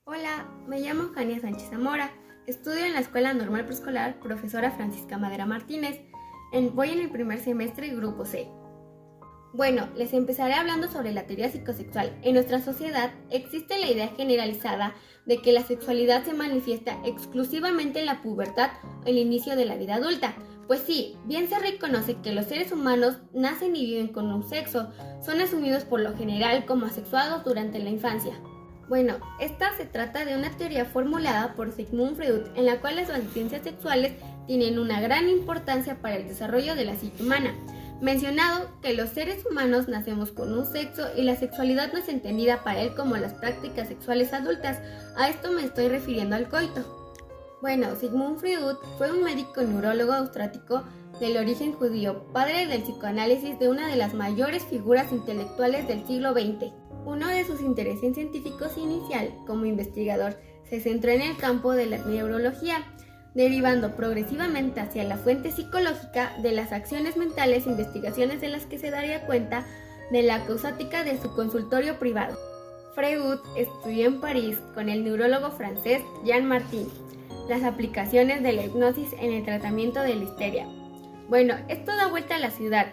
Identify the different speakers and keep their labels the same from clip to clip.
Speaker 1: Hola, me llamo Jania Sánchez Zamora. Estudio en la Escuela Normal Preescolar Profesora Francisca Madera Martínez. Voy en el primer semestre, grupo C. Bueno, les empezaré hablando sobre la teoría psicosexual. En nuestra sociedad existe la idea generalizada de que la sexualidad se manifiesta exclusivamente en la pubertad o el inicio de la vida adulta. Pues sí, bien se reconoce que los seres humanos nacen y viven con un sexo, son asumidos por lo general como asexuados durante la infancia. Bueno, esta se trata de una teoría formulada por Sigmund Freud, en la cual las variaciones sexuales tienen una gran importancia para el desarrollo de la psique humana. Mencionado que los seres humanos nacemos con un sexo y la sexualidad no es entendida para él como las prácticas sexuales adultas. A esto me estoy refiriendo al coito. Bueno, Sigmund Freud fue un médico neurólogo austríaco del origen judío, padre del psicoanálisis, de una de las mayores figuras intelectuales del siglo XX. Uno de sus intereses científicos inicial como investigador se centró en el campo de la neurología, derivando progresivamente hacia la fuente psicológica de las acciones mentales, investigaciones de las que se daría cuenta de la causática de su consultorio privado. Freud estudió en París con el neurólogo francés Jean Martin las aplicaciones de la hipnosis en el tratamiento de la histeria. Bueno, esto da vuelta a la ciudad.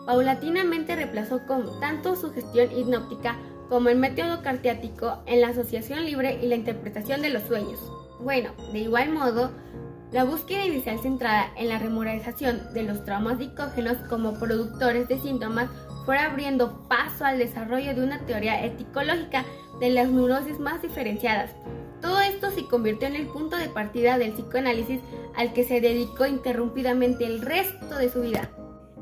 Speaker 1: Paulatinamente reemplazó con tanto su gestión hipnótica como el método cartesiano en la asociación libre y la interpretación de los sueños. Bueno, de igual modo, la búsqueda inicial centrada en la remodelación de los traumas psicógenos como productores de síntomas fue abriendo paso al desarrollo de una teoría eticológica de las neurosis más diferenciadas. Todo esto se convirtió en el punto de partida del psicoanálisis, al que se dedicó interrumpidamente el resto de su vida.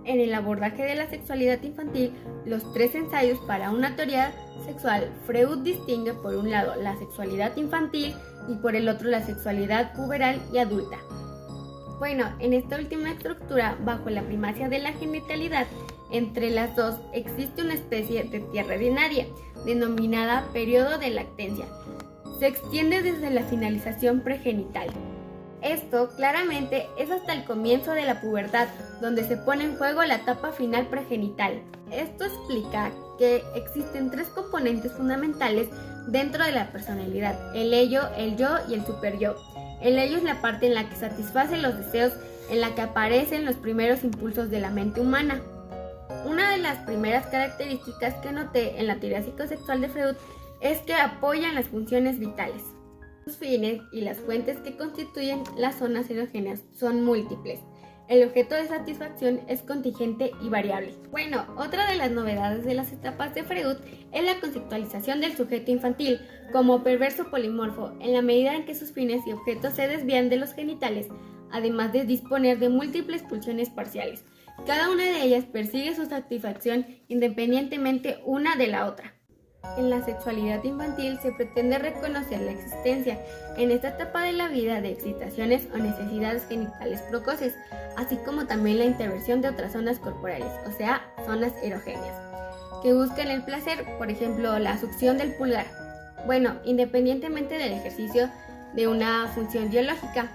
Speaker 1: En el abordaje de la sexualidad infantil, los tres ensayos para una teoría sexual, Freud distingue por un lado la sexualidad infantil y por el otro la sexualidad puberal y adulta. Bueno, en esta última estructura, bajo la primacia de la genitalidad, entre las dos existe una especie de tierra binaria, denominada periodo de lactancia. Se extiende desde la finalización pregenital. Esto claramente es hasta el comienzo de la pubertad, donde se pone en juego la etapa final pregenital. Esto explica que existen tres componentes fundamentales dentro de la personalidad: el ello, el yo y el superyo. El ello es la parte en la que satisface los deseos, en la que aparecen los primeros impulsos de la mente humana. Una de las primeras características que noté en la teoría psicosexual de Freud es que apoyan las funciones vitales. Los fines y las fuentes que constituyen las zonas erogéneas son múltiples. El objeto de satisfacción es contingente y variable. Bueno, otra de las novedades de las etapas de Freud es la conceptualización del sujeto infantil como perverso polimorfo, en la medida en que sus fines y objetos se desvían de los genitales, además de disponer de múltiples pulsiones parciales. Cada una de ellas persigue su satisfacción independientemente una de la otra. En la sexualidad infantil se pretende reconocer la existencia, en esta etapa de la vida, de excitaciones o necesidades genitales precoces, así como también la intervención de otras zonas corporales, o sea, zonas erogéneas, que buscan el placer, por ejemplo, la succión del pulgar. Bueno, independientemente del ejercicio de una función biológica.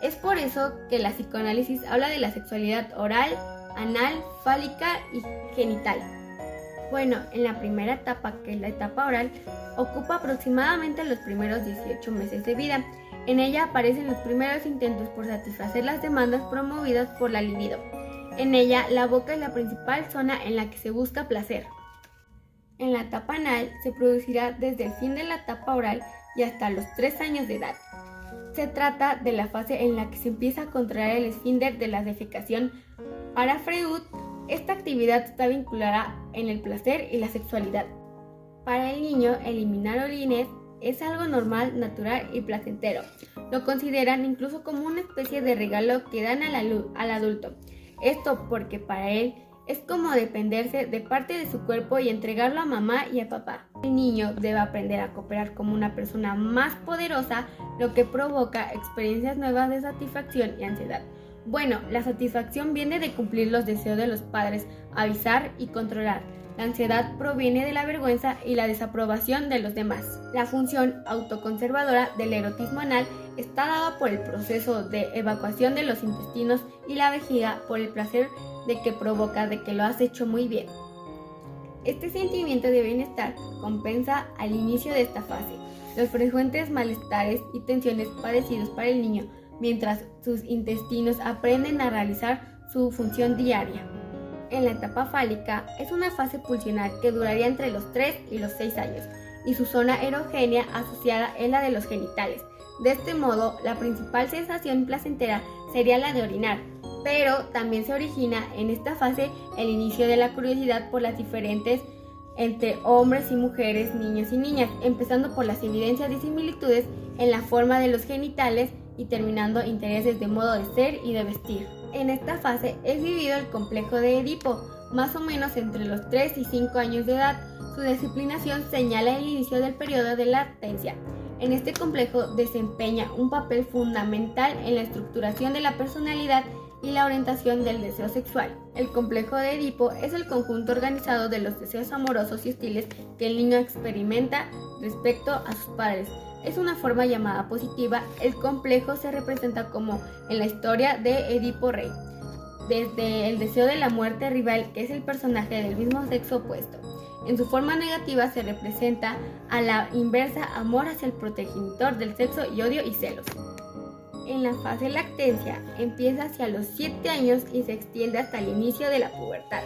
Speaker 1: Es por eso que la psicoanálisis habla de la sexualidad oral, anal, fálica y genital. Bueno, en la primera etapa, que es la etapa oral, ocupa aproximadamente los primeros 18 meses de vida. En ella aparecen los primeros intentos por satisfacer las demandas promovidas por la libido. En ella, la boca es la principal zona en la que se busca placer. En la etapa anal se producirá desde el fin de la etapa oral y hasta los 3 años de edad. Se trata de la fase en la que se empieza a contraer el esfínter de la defecación. Para Freud, esta actividad está vinculada en el placer y la sexualidad. Para el niño, eliminar orines es algo normal, natural y placentero. Lo consideran incluso como una especie de regalo que dan al adulto. Esto porque para él es como dependerse de parte de su cuerpo y entregarlo a mamá y a papá. El niño debe aprender a cooperar como una persona más poderosa, lo que provoca experiencias nuevas de satisfacción y ansiedad. Bueno, la satisfacción viene de cumplir los deseos de los padres, avisar y controlar. La ansiedad proviene de la vergüenza y la desaprobación de los demás. La función autoconservadora del erotismo anal está dada por el proceso de evacuación de los intestinos y la vejiga por el placer de que provoca de que lo has hecho muy bien. Este sentimiento de bienestar compensa al inicio de esta fase. los frecuentes malestares y tensiones padecidos para el niño mientras sus intestinos aprenden a realizar su función diaria. En la etapa fálica es una fase pulsional que duraría entre los 3 y los 6 años y su zona erogénea asociada es la de los genitales. De este modo, la principal sensación placentera sería la de orinar, pero también se origina en esta fase el inicio de la curiosidad por las diferentes entre hombres y mujeres, niños y niñas, empezando por las evidencias de similitudes en la forma de los genitales y terminando intereses de modo de ser y de vestir. En esta fase es vivido el complejo de Edipo, más o menos entre los 3 y 5 años de edad. Su disciplinación señala el inicio del periodo de lactancia. En este complejo desempeña un papel fundamental en la estructuración de la personalidad y la orientación del deseo sexual. El complejo de Edipo es el conjunto organizado de los deseos amorosos y hostiles que el niño experimenta respecto a sus padres. Es una forma llamada positiva. El complejo se representa como en la historia de Edipo Rey, desde el deseo de la muerte rival, que es el personaje del mismo sexo opuesto. En su forma negativa se representa a la inversa amor hacia el progenitor del sexo y odio y celos. En la fase lactancia empieza hacia los 7 años y se extiende hasta el inicio de la pubertad.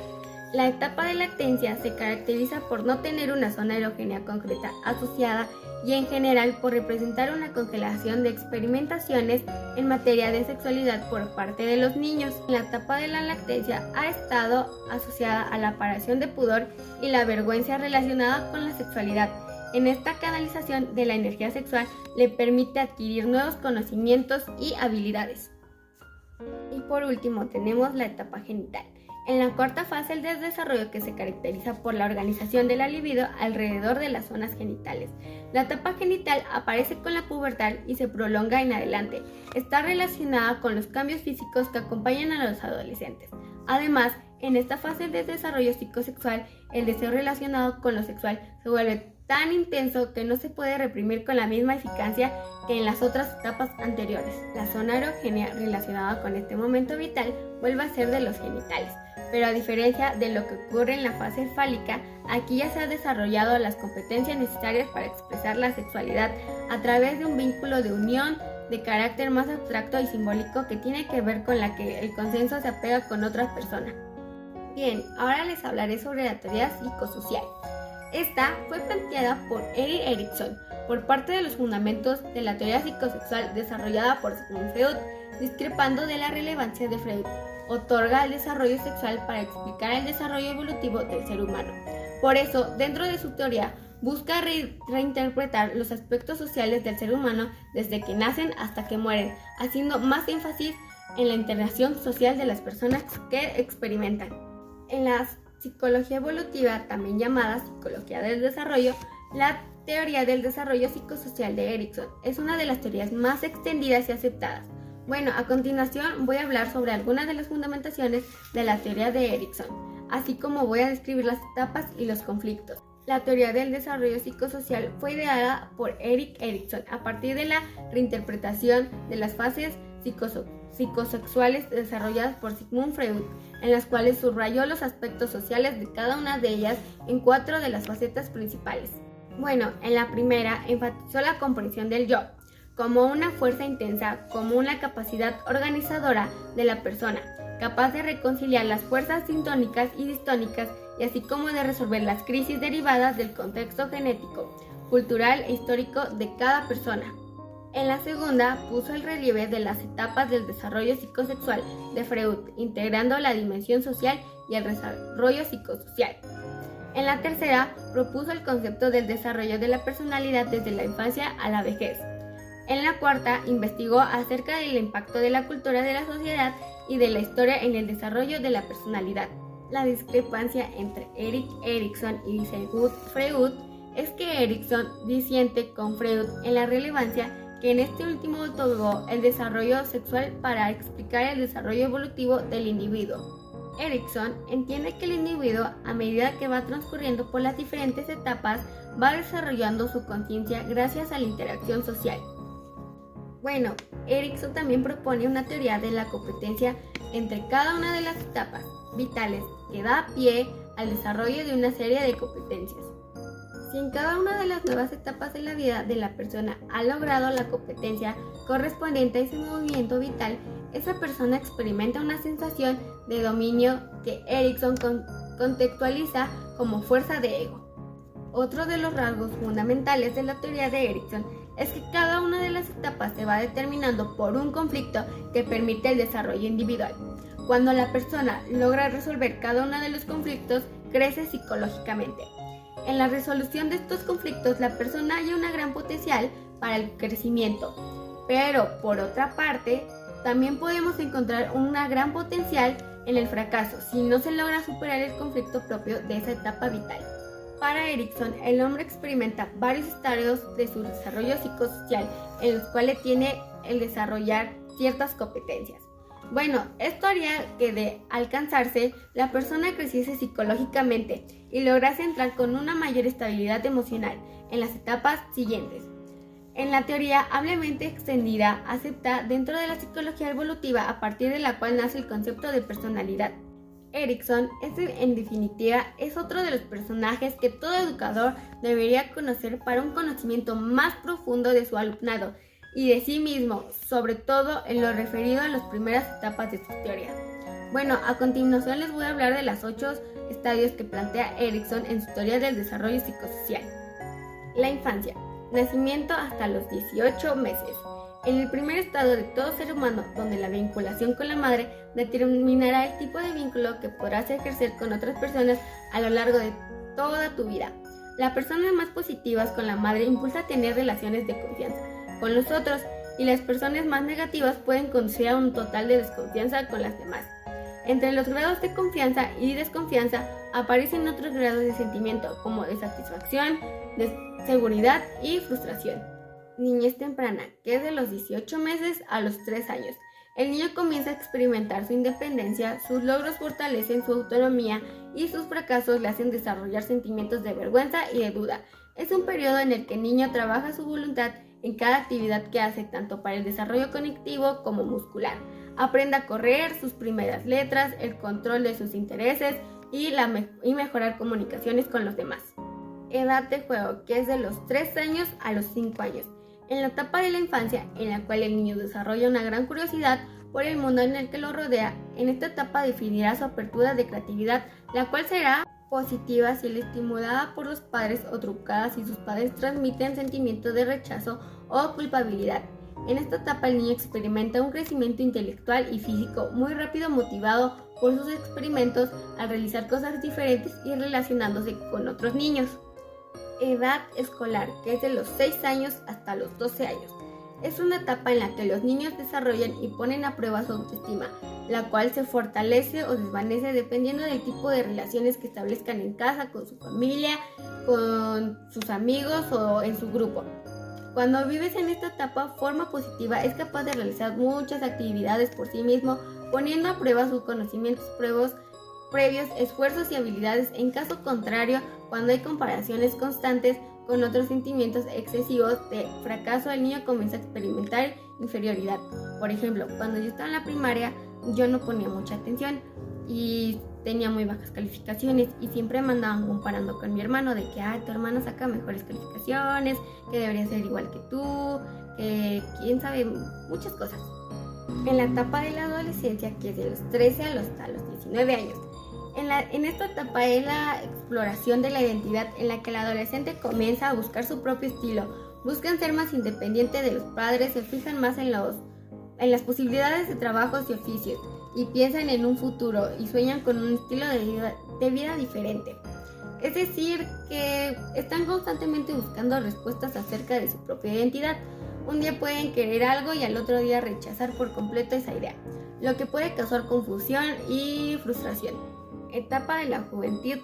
Speaker 1: La etapa de lactancia se caracteriza por no tener una zona erogénea concreta asociada y en general por representar una congelación de experimentaciones en materia de sexualidad por parte de los niños. La etapa de la lactancia ha estado asociada a la aparición de pudor y la vergüenza relacionada con la sexualidad. En esta canalización de la energía sexual le permite adquirir nuevos conocimientos y habilidades. Y por último tenemos la etapa genital. En la cuarta fase del desarrollo, que se caracteriza por la organización de la libido alrededor de las zonas genitales. La etapa genital aparece con la pubertad y se prolonga en adelante. Está relacionada con los cambios físicos que acompañan a los adolescentes. Además, en esta fase del desarrollo psicosexual, el deseo relacionado con lo sexual se vuelve tan intenso que no se puede reprimir con la misma eficacia que en las otras etapas anteriores. La zona erógena relacionada con este momento vital vuelve a ser de los genitales, pero a diferencia de lo que ocurre en la fase fálica, aquí ya se han desarrollado las competencias necesarias para expresar la sexualidad a través de un vínculo de unión de carácter más abstracto y simbólico que tiene que ver con la que el consenso se apega con otras personas. Bien, ahora les hablaré sobre la teoría psicosocial. Esta fue planteada por Erik Erikson por parte de los fundamentos de la teoría psicosexual desarrollada por Sigmund Freud, discrepando de la relevancia de Freud. Otorga el desarrollo sexual para explicar el desarrollo evolutivo del ser humano. Por eso, dentro de su teoría, busca reinterpretar los aspectos sociales del ser humano desde que nacen hasta que mueren, haciendo más énfasis en la interacción social de las personas que experimentan. En la psicología evolutiva, también llamada psicología del desarrollo, la teoría del desarrollo psicosocial de Erikson es una de las teorías más extendidas y aceptadas. Bueno, a continuación voy a hablar sobre algunas de las fundamentaciones de la teoría de Erikson, así como voy a describir las etapas y los conflictos. La teoría del desarrollo psicosocial fue ideada por Erik Erikson a partir de la reinterpretación de las fases psicosexuales desarrolladas por Sigmund Freud, en las cuales subrayó los aspectos sociales de cada una de ellas en 4 de las facetas principales. Bueno, en la primera enfatizó la comprensión del yo como una fuerza intensa, como una capacidad organizadora de la persona, capaz de reconciliar las fuerzas sintónicas y distónicas y así como de resolver las crisis derivadas del contexto genético, cultural e histórico de cada persona. En la segunda puso el relieve de las etapas del desarrollo psicosexual de Freud, integrando la dimensión social y el desarrollo psicosocial. En la tercera propuso el concepto del desarrollo de la personalidad desde la infancia a la vejez. En la cuarta investigó acerca del impacto de la cultura de la sociedad y de la historia en el desarrollo de la personalidad. La discrepancia entre Erik Erikson y Sigmund Freud es que Erikson disiente con Freud en la relevancia que en este último otorgó el desarrollo sexual para explicar el desarrollo evolutivo del individuo. Erikson entiende que el individuo, a medida que va transcurriendo por las diferentes etapas, va desarrollando su conciencia gracias a la interacción social. Bueno, Erikson también propone una teoría de la competencia entre cada una de las etapas vitales que da pie al desarrollo de una serie de competencias. Si en cada una de las nuevas etapas de la vida de la persona ha logrado la competencia correspondiente a ese movimiento vital, esa persona experimenta una sensación de dominio que Erikson contextualiza como fuerza de ego. Otro de los rasgos fundamentales de la teoría de Erikson es que cada una de las etapas se va determinando por un conflicto que permite el desarrollo individual. Cuando la persona logra resolver cada uno de los conflictos, crece psicológicamente. En la resolución de estos conflictos, la persona halla una gran potencial para el crecimiento, pero por otra parte, también podemos encontrar una gran potencial en el fracaso si no se logra superar el conflicto propio de esa etapa vital. Para Erikson, el hombre experimenta varios estadios de su desarrollo psicosocial en los cuales tiene el desarrollar ciertas competencias. Bueno, esto haría que de alcanzarse, la persona creciese psicológicamente y lograse entrar con una mayor estabilidad emocional en las etapas siguientes. En la teoría ampliamente extendida, acepta dentro de la psicología evolutiva a partir de la cual nace el concepto de personalidad. Erikson, en definitiva, es otro de los personajes que todo educador debería conocer para un conocimiento más profundo de su alumnado y de sí mismo, sobre todo en lo referido a las primeras etapas de su teoría. Bueno, a continuación les voy a hablar de los 8 estadios que plantea Erikson en su teoría del desarrollo psicosocial. La infancia, nacimiento hasta los 18 meses. En el primer estado de todo ser humano, donde la vinculación con la madre determinará el tipo de vínculo que podrás ejercer con otras personas a lo largo de toda tu vida. Las personas más positivas con la madre impulsa a tener relaciones de confianza con los otros, y las personas más negativas pueden conducir a un total de desconfianza con las demás. Entre los grados de confianza y desconfianza aparecen otros grados de sentimiento como de satisfacción, de seguridad y frustración. Niñez temprana, que es de los 18 meses a los 3 años. El niño comienza a experimentar su independencia, sus logros fortalecen su autonomía y sus fracasos le hacen desarrollar sentimientos de vergüenza y de duda. Es un periodo en el que el niño trabaja su voluntad en cada actividad que hace, tanto para el desarrollo cognitivo como muscular. Aprende a correr, sus primeras letras, el control de sus intereses y mejorar comunicaciones con los demás. Edad de juego, que es de los 3 años a los 5 años. En la etapa de la infancia, en la cual el niño desarrolla una gran curiosidad por el mundo en el que lo rodea, en esta etapa definirá su apertura de creatividad, la cual será positiva si es estimulada por los padres o trucada si sus padres transmiten sentimientos de rechazo o culpabilidad. En esta etapa el niño experimenta un crecimiento intelectual y físico muy rápido, motivado por sus experimentos al realizar cosas diferentes y relacionándose con otros niños. Edad escolar, que es de los 6 años hasta los 12 años. Es una etapa en la que los niños desarrollan y ponen a prueba su autoestima, la cual se fortalece o desvanece dependiendo del tipo de relaciones que establezcan en casa, con su familia, con sus amigos o en su grupo. Cuando vives en esta etapa, forma positiva es capaz de realizar muchas actividades por sí mismo, poniendo a prueba sus conocimientos previos, esfuerzos y habilidades. En caso contrario, cuando hay comparaciones constantes con otros sentimientos excesivos de fracaso, el niño comienza a experimentar inferioridad. Por ejemplo, cuando yo estaba en la primaria, yo no ponía mucha atención y tenía muy bajas calificaciones y siempre me andaban comparando con mi hermano de que tu hermano saca mejores calificaciones, que debería ser igual que tú, que quién sabe, muchas cosas. En la etapa de la adolescencia, que es de los 13 hasta los 19 años, en esta etapa es la exploración de la identidad en la que el adolescente comienza a buscar su propio estilo, buscan ser más independientes de los padres, se fijan más en las posibilidades de trabajos y oficios y piensan en un futuro y sueñan con un estilo de vida diferente. Es decir, que están constantemente buscando respuestas acerca de su propia identidad. Un día pueden querer algo y al otro día rechazar por completo esa idea, lo que puede causar confusión y frustración. Etapa de la juventud,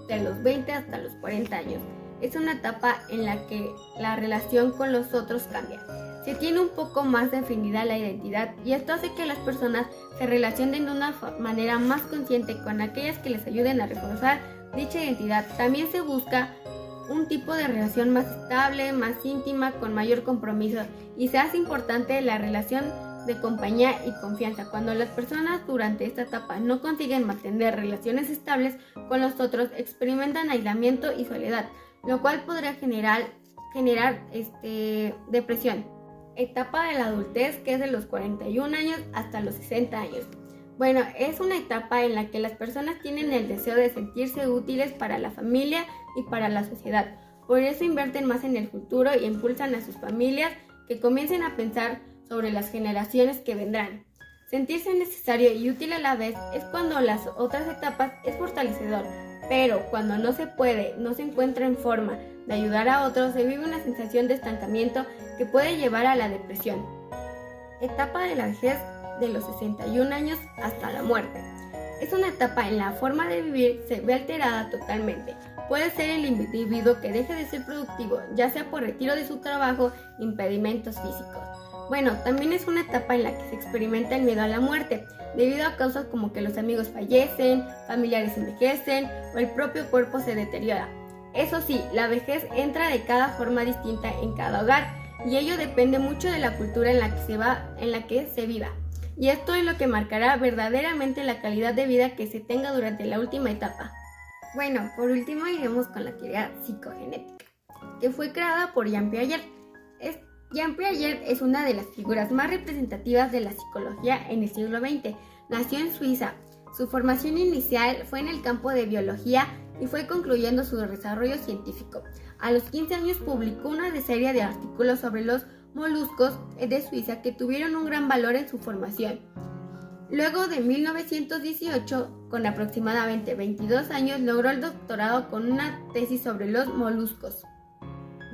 Speaker 1: de los 20 hasta los 40 años. Es una etapa en la que la relación con los otros cambia. Se tiene un poco más definida la identidad y esto hace que las personas se relacionen de una manera más consciente con aquellas que les ayuden a reforzar dicha identidad. También se busca un tipo de relación más estable, más íntima, con mayor compromiso, y se hace importante la relación de compañía y confianza. Cuando las personas durante esta etapa no consiguen mantener relaciones estables con los otros, experimentan aislamiento y soledad. lo cual podría generar depresión. Etapa de la adultez, que es de los 41 años hasta los 60 años. Bueno, es una etapa en la que las personas tienen el deseo de sentirse útiles para la familia y para la sociedad. Por eso invierten más en el futuro y impulsan a sus familias que comiencen a pensar sobre las generaciones que vendrán. Sentirse necesario y útil a la vez es cuando las otras etapas es fortalecedor, pero cuando no se puede, no se encuentra en forma de ayudar a otros, se vive una sensación de estancamiento que puede llevar a la depresión. Etapa de la vejez, de los 61 años hasta la muerte. Es una etapa en la forma de vivir se ve alterada totalmente. Puede ser el individuo que deje de ser productivo, ya sea por retiro de su trabajo, impedimentos físicos. Bueno, también es una etapa en la que se experimenta el miedo a la muerte, debido a causas como que los amigos fallecen, familiares envejecen o el propio cuerpo se deteriora. Eso sí, la vejez entra de cada forma distinta en cada hogar y ello depende mucho de la cultura en la que se viva. Y esto es lo que marcará verdaderamente la calidad de vida que se tenga durante la última etapa. Bueno, por último iremos con la teoría psicogenética, que fue creada por Jean Piaget. Jean Piaget es una de las figuras más representativas de la psicología en el siglo XX. Nació en Suiza. Su formación inicial fue en el campo de biología y fue concluyendo su desarrollo científico. A los 15 años publicó una serie de artículos sobre los moluscos de Suiza que tuvieron un gran valor en su formación. Luego de 1918, con aproximadamente 22 años, logró el doctorado con una tesis sobre los moluscos.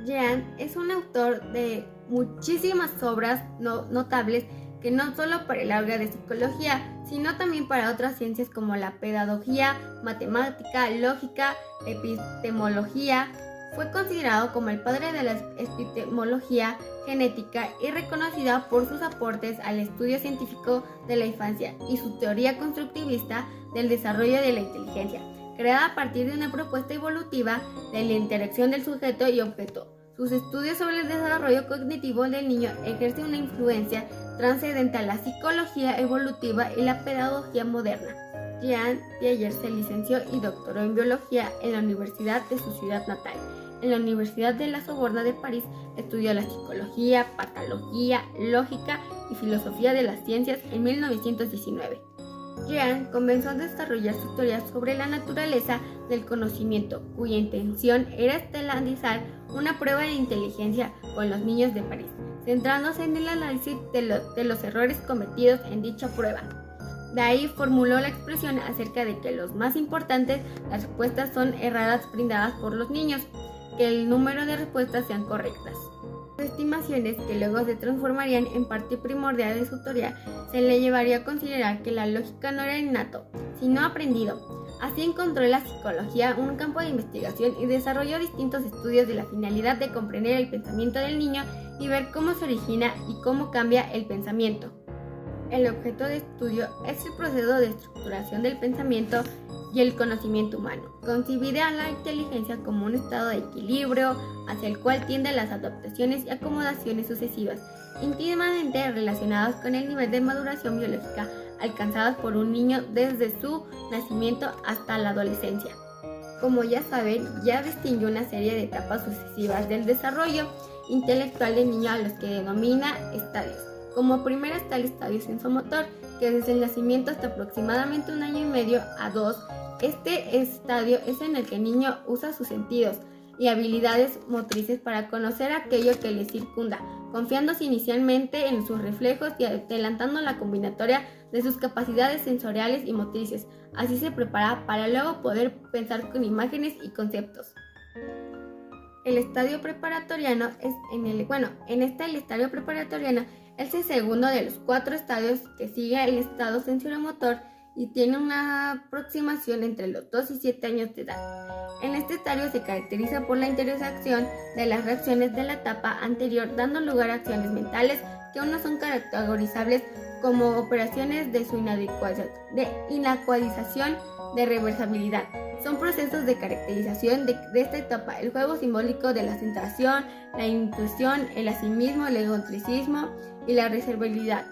Speaker 1: Jean es un autor de muchísimas obras notables que no solo para el área de psicología, sino también para otras ciencias como la pedagogía, matemática, lógica, epistemología. Fue considerado como el padre de la epistemología genética y reconocida por sus aportes al estudio científico de la infancia y su teoría constructivista del desarrollo de la inteligencia, creada a partir de una propuesta evolutiva de la interacción del sujeto y objeto. Sus estudios sobre el desarrollo cognitivo del niño ejercen una influencia trascendente a la psicología evolutiva y la pedagogía moderna. Jean Piaget se licenció y doctoró en biología en la universidad de su ciudad natal. En la Universidad de la Sorbona de París estudió la psicología, patología, lógica y filosofía de las ciencias en 1919. Jean comenzó a desarrollar sus teorías sobre la naturaleza del conocimiento, cuya intención era estandarizar una prueba de inteligencia con los niños de París, centrándose en el análisis de los errores cometidos en dicha prueba. De ahí formuló la expresión acerca de que los más importantes, las respuestas son erradas brindadas por los niños, que el número de respuestas sean correctas. Estimaciones que luego se transformarían en parte primordial de su teoría, se le llevaría a considerar que la lógica no era innato, sino aprendido. Así encontró la psicología un campo de investigación y desarrolló distintos estudios de la finalidad de comprender el pensamiento del niño y ver cómo se origina y cómo cambia el pensamiento. El objeto de estudio es el proceso de estructuración del pensamiento y el conocimiento humano, concibida a la inteligencia como un estado de equilibrio hacia el cual tienden las adaptaciones y acomodaciones sucesivas, íntimamente relacionadas con el nivel de maduración biológica alcanzadas por un niño desde su nacimiento hasta la adolescencia. Como ya saben, ya distinguió una serie de etapas sucesivas del desarrollo intelectual del niño a los que denomina estadios. Como primero está el estadio sensomotor, que desde el nacimiento hasta aproximadamente 1 año y medio a 2, este estadio es en el que el niño usa sus sentidos y habilidades motrices para conocer aquello que le circunda, confiándose inicialmente en sus reflejos y adelantando la combinatoria de sus capacidades sensoriales y motrices. Así se prepara para luego poder pensar con imágenes y conceptos. El estadio preparatoriano el estadio preparatoriano es el segundo de los 4 estadios que sigue el estado sensoromotor y tiene una aproximación entre los 2 y 7 años de edad. En este estadio se caracteriza por la intersección de las reacciones de la etapa anterior, dando lugar a acciones mentales que aún no son categorizables como operaciones de su inacuadización de reversibilidad. Son procesos de caracterización de esta etapa: el juego simbólico de la centración, la intuición, el asimismo, el egocentricismo y la reversibilidad.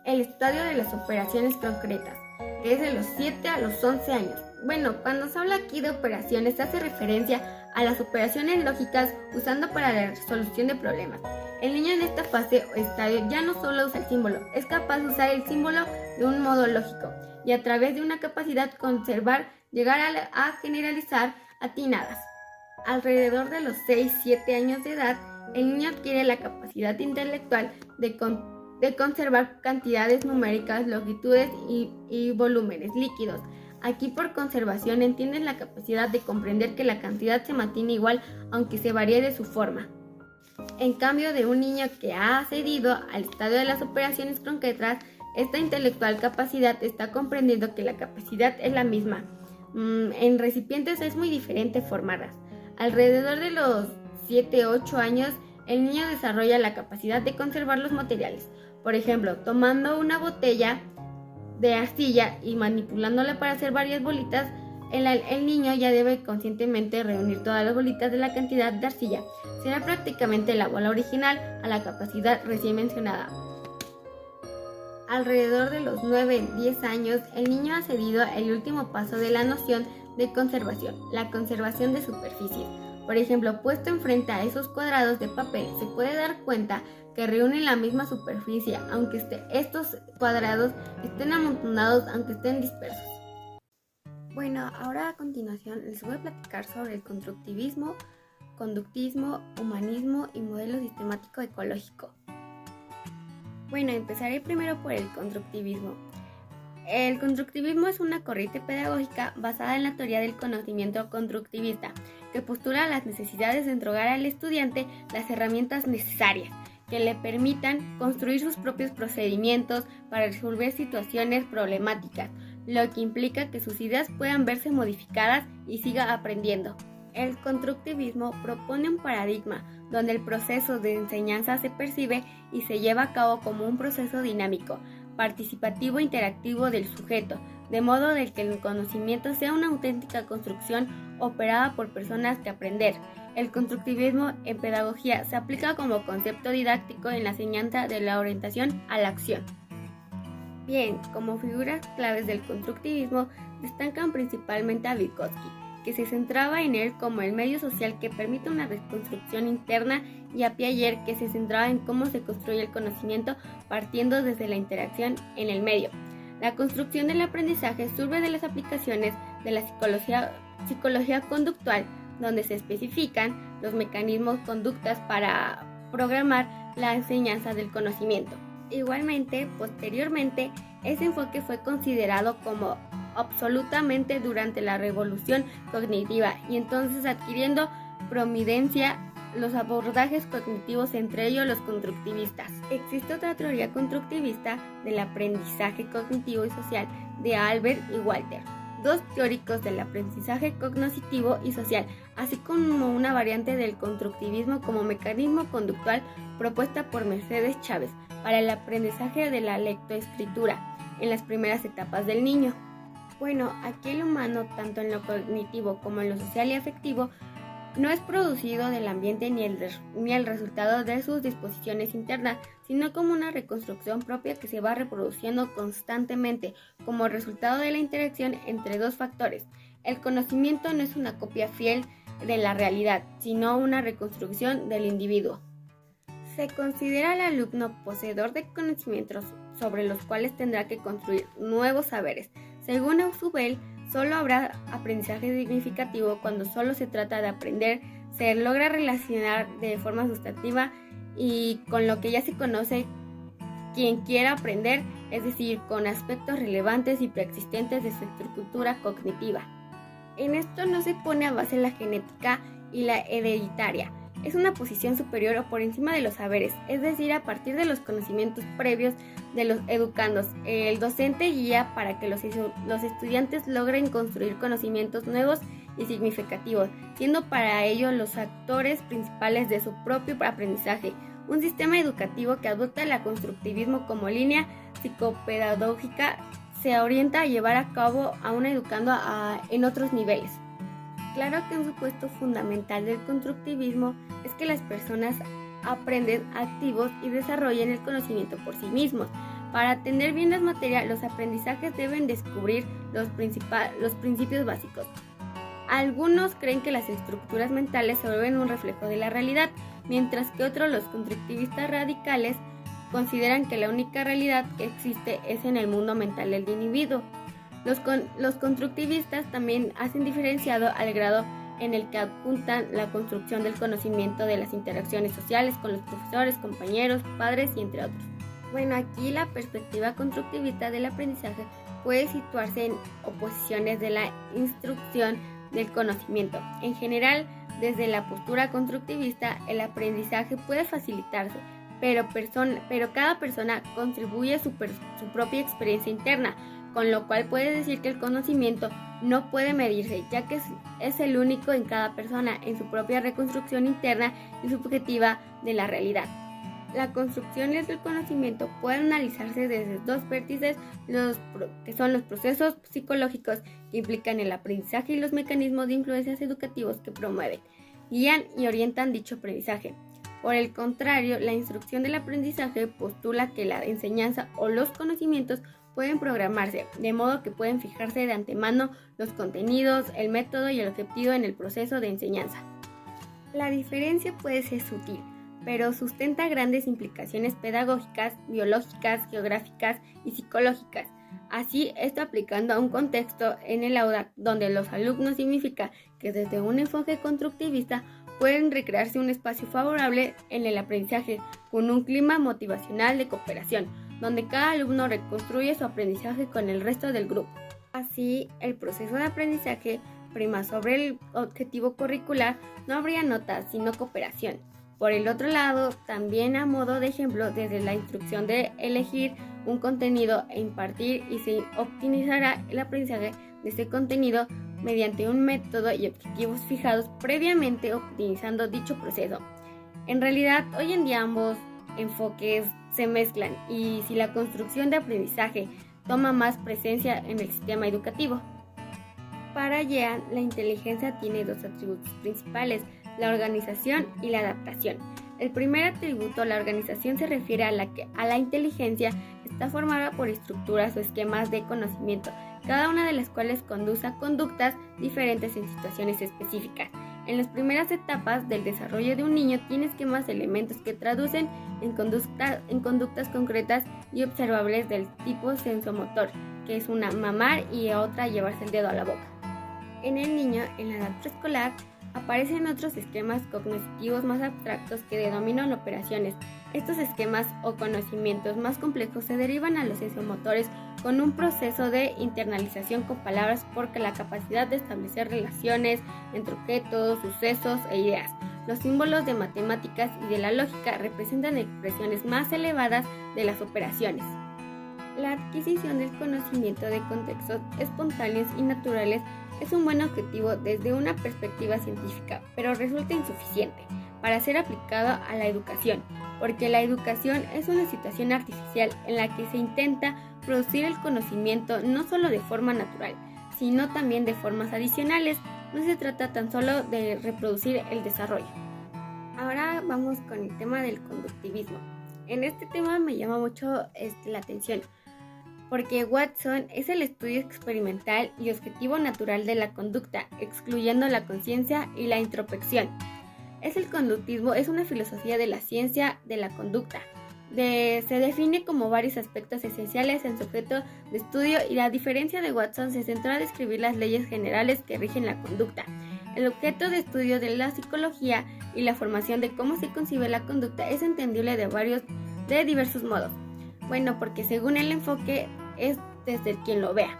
Speaker 1: El estadio de las operaciones concretas, que es de los 7 a los 11 años. Bueno, cuando se habla aquí de operaciones se hace referencia a las operaciones lógicas usando para la resolución de problemas. El niño en esta fase o estadio ya no solo usa el símbolo, es capaz de usar el símbolo de un modo lógico y a través de una capacidad conservar llegar a generalizar atinadas. Alrededor de los 6-7 años de edad, el niño adquiere la capacidad intelectual de conservar cantidades numéricas, longitudes y volúmenes líquidos. Aquí por conservación entienden la capacidad de comprender que la cantidad se mantiene igual aunque se varíe de su forma. En cambio de un niño que ha accedido al estadio de las operaciones concretas, esta intelectual capacidad está comprendiendo que la capacidad es la misma. En recipientes es muy diferente formarlas. Alrededor de los 7-8 años, el niño desarrolla la capacidad de conservar los materiales. Por ejemplo, tomando una botella de arcilla y manipulándola para hacer varias bolitas, el niño ya debe conscientemente reunir todas las bolitas de la cantidad de arcilla. Será prácticamente la bola original a la capacidad recién mencionada. Alrededor de los 9-10 años, el niño ha accedido al último paso de la noción de conservación, la conservación de superficies. Por ejemplo, puesto enfrente a esos cuadrados de papel, se puede dar cuenta que reúnen la misma superficie, aunque estos cuadrados estén amontonados, aunque estén dispersos. Bueno, ahora a continuación les voy a platicar sobre el constructivismo, conductismo, humanismo y modelo sistemático ecológico. Bueno, empezaré primero por el constructivismo. El constructivismo es una corriente pedagógica basada en la teoría del conocimiento constructivista, que postula las necesidades de entregar al estudiante las herramientas necesarias que le permitan construir sus propios procedimientos para resolver situaciones problemáticas, lo que implica que sus ideas puedan verse modificadas y siga aprendiendo. El constructivismo propone un paradigma donde el proceso de enseñanza se percibe y se lleva a cabo como un proceso dinámico, participativo e interactivo del sujeto, de modo de que el conocimiento sea una auténtica construcción operada por personas que aprender. El constructivismo en pedagogía se aplica como concepto didáctico en la enseñanza de la orientación a la acción. Bien, como figuras claves del constructivismo destacan principalmente a Vygotsky, que se centraba en él como el medio social que permite una reconstrucción interna, y a Piaget, que se centraba en cómo se construye el conocimiento partiendo desde la interacción en el medio. La construcción del aprendizaje surge de las aplicaciones de la psicología conductual, donde se especifican los mecanismos conductas para programar la enseñanza del conocimiento. Igualmente, posteriormente, ese enfoque fue considerado como absolutamente durante la revolución cognitiva y entonces adquiriendo prominencia los abordajes cognitivos, entre ellos los constructivistas. Existe otra teoría constructivista del aprendizaje cognitivo y social de Albert y Walter, dos teóricos del aprendizaje cognitivo y social, así como una variante del constructivismo como mecanismo conductual propuesta por Mercedes Chávez para el aprendizaje de la lectoescritura en las primeras etapas del niño. Bueno, aquí el humano, tanto en lo cognitivo como en lo social y afectivo, no es producido del ambiente ni el resultado de sus disposiciones internas, sino como una reconstrucción propia que se va reproduciendo constantemente como resultado de la interacción entre dos factores. El conocimiento no es una copia fiel de la realidad, sino una reconstrucción del individuo. Se considera al alumno poseedor de conocimientos sobre los cuales tendrá que construir nuevos saberes. Según Ausubel, solo habrá aprendizaje significativo cuando solo se trata de aprender, se logra relacionar de forma sustantiva y con lo que ya se conoce quien quiera aprender, es decir, con aspectos relevantes y preexistentes de su estructura cognitiva. En esto no se pone a base la genética y la hereditaria. Es una posición superior o por encima de los saberes, es decir, a partir de los conocimientos previos de los educandos. El docente guía para que los estudiantes logren construir conocimientos nuevos y significativos, siendo para ello los actores principales de su propio aprendizaje. Un sistema educativo que adopta el constructivismo como línea psicopedagógica se orienta a llevar a cabo a un educando en otros niveles. Claro que un supuesto fundamental del constructivismo es que las personas aprenden activos y desarrollen el conocimiento por sí mismos. Para atender bien las materias, los aprendizajes deben descubrir los principios básicos. Algunos creen que las estructuras mentales se vuelven un reflejo de la realidad, mientras que otros, los constructivistas radicales, consideran que la única realidad que existe es en el mundo mental del individuo. Los constructivistas también hacen diferenciado al grado en el que apuntan la construcción del conocimiento de las interacciones sociales con los profesores, compañeros, padres y entre otros. Bueno, aquí la perspectiva constructivista del aprendizaje puede situarse en oposiciones de la instrucción del conocimiento. En general, desde la postura constructivista, el aprendizaje puede facilitarse, pero cada persona contribuye su propia experiencia interna, con lo cual puede decir que el conocimiento no puede medirse, ya que es el único en cada persona, en su propia reconstrucción interna y subjetiva de la realidad. La construcción del conocimiento puede analizarse desde dos vértices, que son los procesos psicológicos que implican el aprendizaje y los mecanismos de influencias educativos que promueven, guían y orientan dicho aprendizaje. Por el contrario, la instrucción del aprendizaje postula que la enseñanza o los conocimientos pueden programarse, de modo que pueden fijarse de antemano los contenidos, el método y el objetivo en el proceso de enseñanza. La diferencia puede ser sutil, pero sustenta grandes implicaciones pedagógicas, biológicas, geográficas y psicológicas. Así, esto aplicando a un contexto en el aula donde los alumnos significa que desde un enfoque constructivista pueden recrearse un espacio favorable en el aprendizaje con un clima motivacional de cooperación, donde cada alumno reconstruye su aprendizaje con el resto del grupo. Así, el proceso de aprendizaje prima sobre el objetivo curricular, no habría notas, sino cooperación. Por el otro lado, también a modo de ejemplo, desde la instrucción de elegir un contenido e impartir y se optimizará el aprendizaje de ese contenido mediante un método y objetivos fijados previamente optimizando dicho proceso. En realidad, hoy en día ambos enfoques se mezclan y si la construcción de aprendizaje toma más presencia en el sistema educativo. Para Jean, la inteligencia tiene dos atributos principales: la organización y la adaptación. El primer atributo, la organización, se refiere a la inteligencia está formada por estructuras o esquemas de conocimiento, cada una de las cuales conduce a conductas diferentes en situaciones específicas. En las primeras etapas del desarrollo de un niño tiene esquemas, elementos que traducen en conductas concretas y observables del tipo sensomotor, que es una mamar y otra llevarse el dedo a la boca. En el niño, en la edad preescolar, aparecen otros esquemas cognitivos más abstractos que denominan operaciones. Estos esquemas o conocimientos más complejos se derivan a los sensomotores con un proceso de internalización con palabras porque la capacidad de establecer relaciones entre objetos, sucesos e ideas. Los símbolos de matemáticas y de la lógica representan expresiones más elevadas de las operaciones. La adquisición del conocimiento de contextos espontáneos y naturales es un buen objetivo desde una perspectiva científica, pero resulta insuficiente para ser aplicado a la educación, porque la educación es una situación artificial en la que se intenta producir el conocimiento no solo de forma natural, sino también de formas adicionales. No se trata tan solo de reproducir el desarrollo. Ahora vamos con el tema del conductivismo. En este tema me llama mucho la atención, porque Watson es el estudio experimental y objetivo natural de la conducta, excluyendo la conciencia y la introspección. El conductismo es una filosofía de la ciencia de la conducta. Se define como varios aspectos esenciales en su objeto de estudio y la diferencia de Watson se centró a describir las leyes generales que rigen la conducta. El objeto de estudio de la psicología y la formación de cómo se concibe la conducta es entendible de diversos modos. Bueno, porque según el enfoque es desde quien lo vea.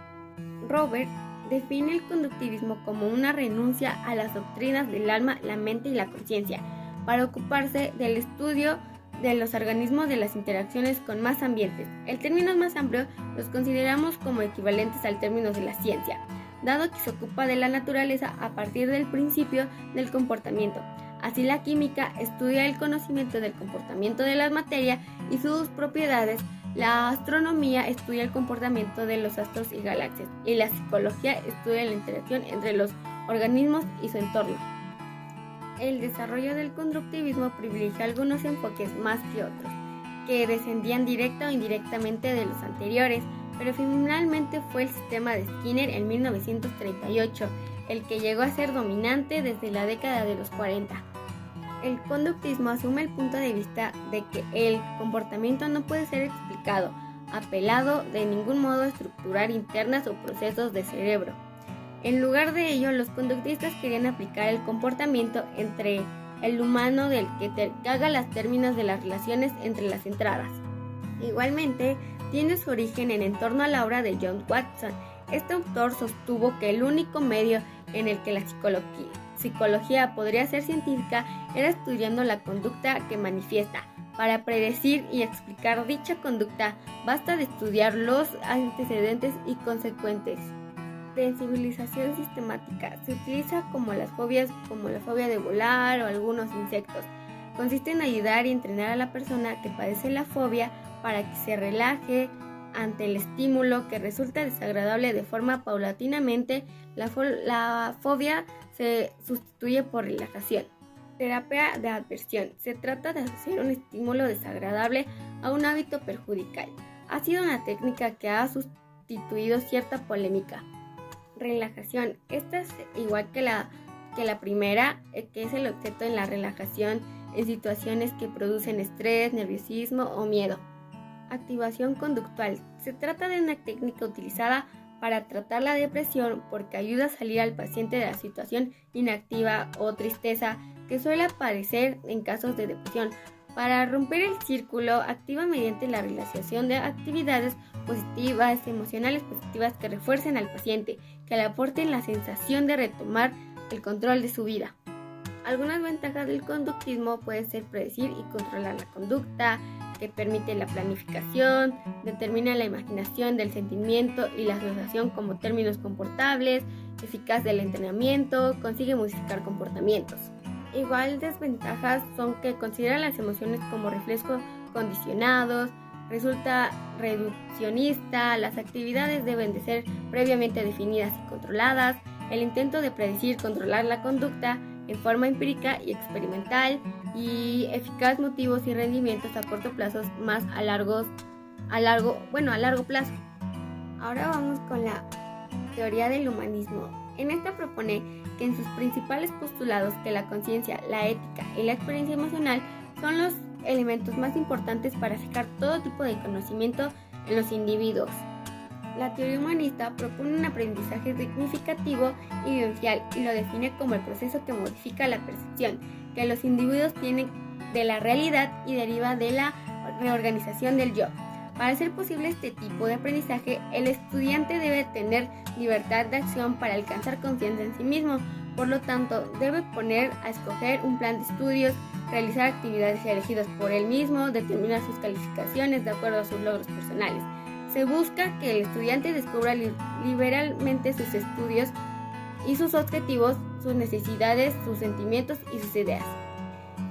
Speaker 1: Robert define el conductivismo como una renuncia a las doctrinas del alma, la mente y la conciencia para ocuparse del estudio de los organismos de las interacciones con más ambientes. El término más amplio los consideramos como equivalentes al término de la ciencia, dado que se ocupa de la naturaleza a partir del principio del comportamiento. Así, la química estudia el conocimiento del comportamiento de la materia y sus propiedades. La astronomía estudia el comportamiento de los astros y galaxias, y la psicología estudia la interacción entre los organismos y su entorno. El desarrollo del conductivismo privilegia algunos enfoques más que otros, que descendían directa o indirectamente de los anteriores, pero finalmente fue el sistema de Skinner en 1938 el que llegó a ser dominante desde la década de los 40. El conductismo asume el punto de vista de que el comportamiento no puede ser explicado, apelado de ningún modo a estructurar internas o procesos de cerebro. En lugar de ello, los conductistas querían aplicar el comportamiento entre el humano del que haga las términos de las relaciones entre las entradas. Igualmente, tiene su origen en torno a la obra de John Watson. Este autor sostuvo que el único medio en el que la psicología podría ser científica era estudiando la conducta que manifiesta. Para predecir y explicar dicha conducta, basta de estudiar los antecedentes y consecuentes. Sensibilización sistemática se utiliza como las fobias, como la fobia de volar o algunos insectos. Consiste en ayudar y entrenar a la persona que padece la fobia para que se relaje ante el estímulo que resulta desagradable de forma paulatinamente. La fobia se sustituye por relajación. Terapia de aversión. Se trata de asociar un estímulo desagradable a un hábito perjudicial. Ha sido una técnica que ha sustituido cierta polémica. Relajación. Esta es igual que la primera, que es el objeto en la relajación en situaciones que producen estrés, nerviosismo o miedo. Activación conductual. Se trata de una técnica utilizada para tratar la depresión porque ayuda a salir al paciente de la situación inactiva o tristeza que suele aparecer en casos de depresión. Para romper el círculo, activa mediante la realización de actividades positivas, emocionales positivas que refuercen al paciente, que le aporten la sensación de retomar el control de su vida. Algunas ventajas del conductismo pueden ser predecir y controlar la conducta, que permite la planificación, determina la imaginación del sentimiento y la asociación como términos comportables, eficaz del entrenamiento, consigue modificar comportamientos. Igual desventajas son que considera las emociones como reflejos condicionados, resulta reduccionista, las actividades deben de ser previamente definidas y controladas, el intento de predecir controlar la conducta en forma empírica y experimental y eficaz motivos y rendimientos a corto plazo más a largo plazo. Ahora vamos con la teoría del humanismo. En esta propone que en sus principales postulados que la conciencia, la ética y la experiencia emocional son los elementos más importantes para fijar todo tipo de conocimiento en los individuos. La teoría humanista propone un aprendizaje significativo y vivencial y lo define como el proceso que modifica la percepción que los individuos tienen de la realidad y deriva de la reorganización del yo. Para hacer posible este tipo de aprendizaje, el estudiante debe tener libertad de acción para alcanzar confianza en sí mismo. Por lo tanto, debe poner a escoger un plan de estudios, realizar actividades elegidas por él mismo, determinar sus calificaciones de acuerdo a sus logros personales. Se busca que el estudiante descubra liberalmente sus estudios y sus objetivos, sus necesidades, sus sentimientos y sus ideas.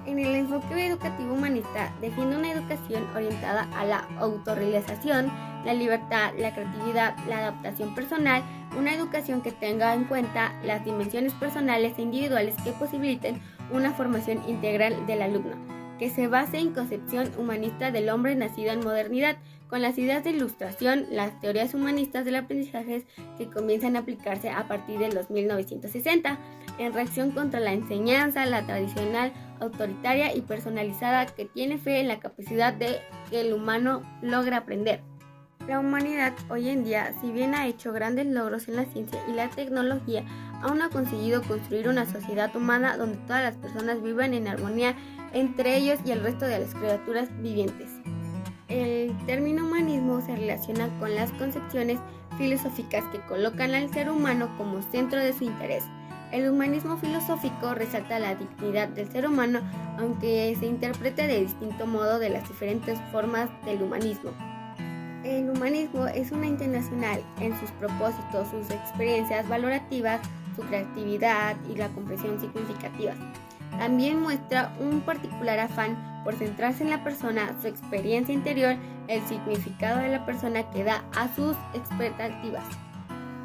Speaker 1: En el enfoque educativo humanista defiende una educación orientada a la autorrealización, la libertad, la creatividad, la adaptación personal, una educación que tenga en cuenta las dimensiones personales e individuales que posibiliten una formación integral del alumno, que se base en concepción humanista del hombre nacido en modernidad, con las ideas de ilustración, las teorías humanistas del aprendizaje que comienzan a aplicarse a partir de los 1960, en reacción contra la enseñanza, la tradicional, autoritaria y personalizada que tiene fe en la capacidad de que el humano logre aprender. La humanidad hoy en día, si bien ha hecho grandes logros en la ciencia y la tecnología, aún no ha conseguido construir una sociedad humana donde todas las personas vivan en armonía entre ellos y el resto de las criaturas vivientes. El término humanismo se relaciona con las concepciones filosóficas que colocan al ser humano como centro de su interés. El humanismo filosófico resalta la dignidad del ser humano, aunque se interprete de distinto modo de las diferentes formas del humanismo. El humanismo es una internacional en sus propósitos, sus experiencias valorativas, su creatividad y la comprensión significativa. También muestra un particular afán por centrarse en la persona, su experiencia interior, el significado de la persona que da a sus expectativas.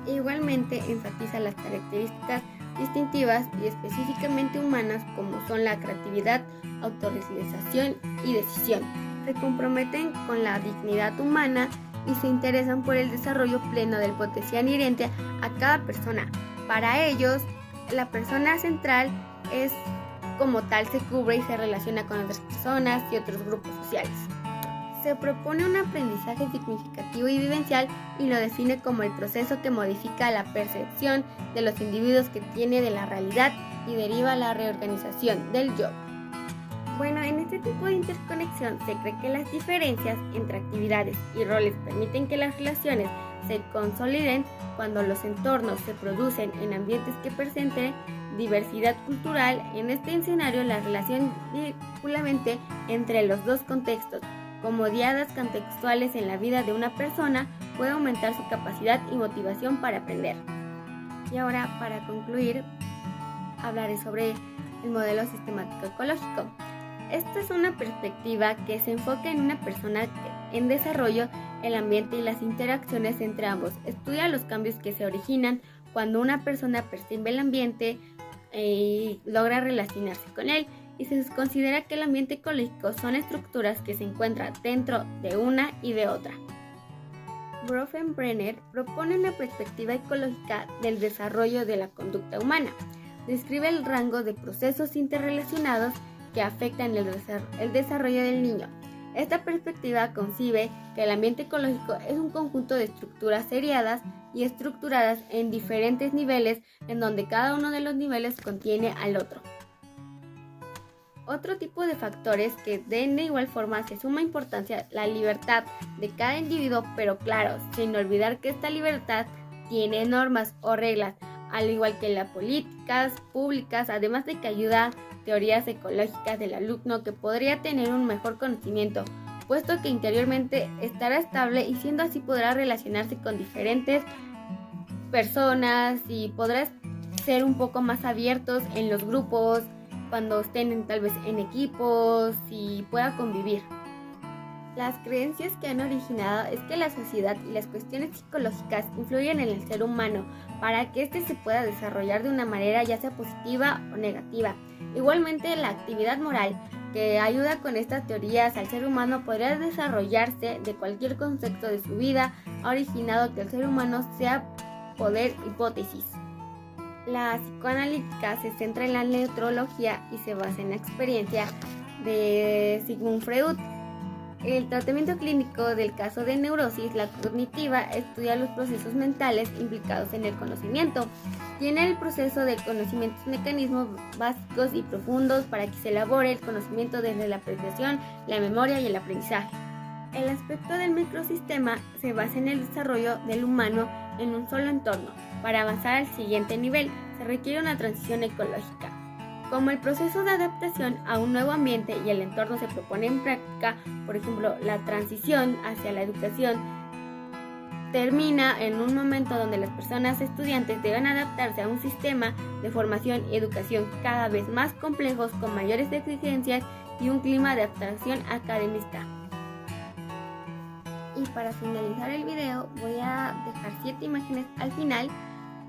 Speaker 1: Igualmente enfatiza las características distintivas y específicamente humanas como son la creatividad, autorrealización y decisión. Se comprometen con la dignidad humana y se interesan por el desarrollo pleno del potencial inherente a cada persona. Para ellos, la persona central es como tal se cubre y se relaciona con otras personas y otros grupos sociales. Se propone un aprendizaje significativo y vivencial y lo define como el proceso que modifica la percepción de los individuos que tiene de la realidad y deriva la reorganización del yo. Bueno, en este tipo de interconexión se cree que las diferencias entre actividades y roles permiten que las relaciones se consoliden cuando los entornos se producen en ambientes que presenten diversidad cultural. En este escenario, la relación vínculamente entre los dos contextos, como diadas contextuales en la vida de una persona, puede aumentar su capacidad y motivación para aprender. Y ahora, para concluir, hablaré sobre el modelo sistemático ecológico. Esta es una perspectiva que se enfoca en una persona en desarrollo, el ambiente y las interacciones entre ambos. Estudia los cambios que se originan cuando una persona percibe el ambiente y logra relacionarse con él. Y se considera que el ambiente ecológico son estructuras que se encuentran dentro de una y de otra. Bronfenbrenner propone una perspectiva ecológica del desarrollo de la conducta humana. Describe el rango de procesos interrelacionados que afectan el desarrollo del niño. Esta perspectiva concibe que el ambiente ecológico es un conjunto de estructuras seriadas y estructuradas en diferentes niveles, en donde cada uno de los niveles contiene al otro. Otro tipo de factores que de igual forma se suma importancia la libertad de cada individuo, pero claro, sin olvidar que esta libertad tiene normas o reglas, al igual que las políticas públicas, además de que ayuda teorías ecológicas del alumno que podría tener un mejor conocimiento, puesto que interiormente estará estable y siendo así podrá relacionarse con diferentes personas y podrá ser un poco más abiertos en los grupos, cuando estén tal vez en equipos y pueda convivir. Las creencias que han originado es que la sociedad y las cuestiones psicológicas influyen en el ser humano para que éste se pueda desarrollar de una manera ya sea positiva o negativa. Igualmente, la actividad moral que ayuda con estas teorías al ser humano podría desarrollarse de cualquier concepto de su vida, ha originado que el ser humano sea poder hipótesis. La psicoanalítica se centra en la neurología y se basa en la experiencia de Sigmund Freud. El tratamiento clínico del caso de neurosis, la cognitiva, estudia los procesos mentales implicados en el conocimiento. Tiene el proceso de conocimientos, mecanismos básicos y profundos para que se elabore el conocimiento desde la apreciación, la memoria y el aprendizaje. El aspecto del microsistema se basa en el desarrollo del humano en un solo entorno. Para avanzar al siguiente nivel, se requiere una transición ecológica. Como el proceso de adaptación a un nuevo ambiente y el entorno se propone en práctica, por ejemplo, la transición hacia la educación termina en un momento donde las personas estudiantes deben adaptarse a un sistema de formación y educación cada vez más complejos, con mayores exigencias y un clima de abstracción académica. Y para finalizar el video voy a dejar 7 imágenes al final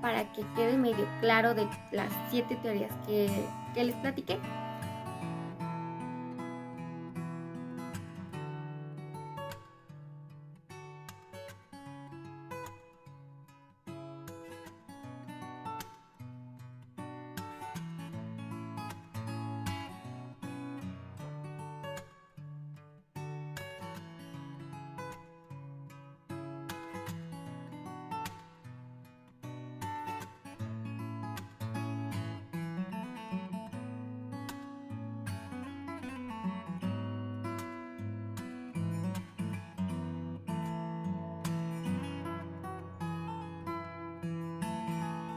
Speaker 1: para que quede medio claro de las 7 teorías que les platiqué.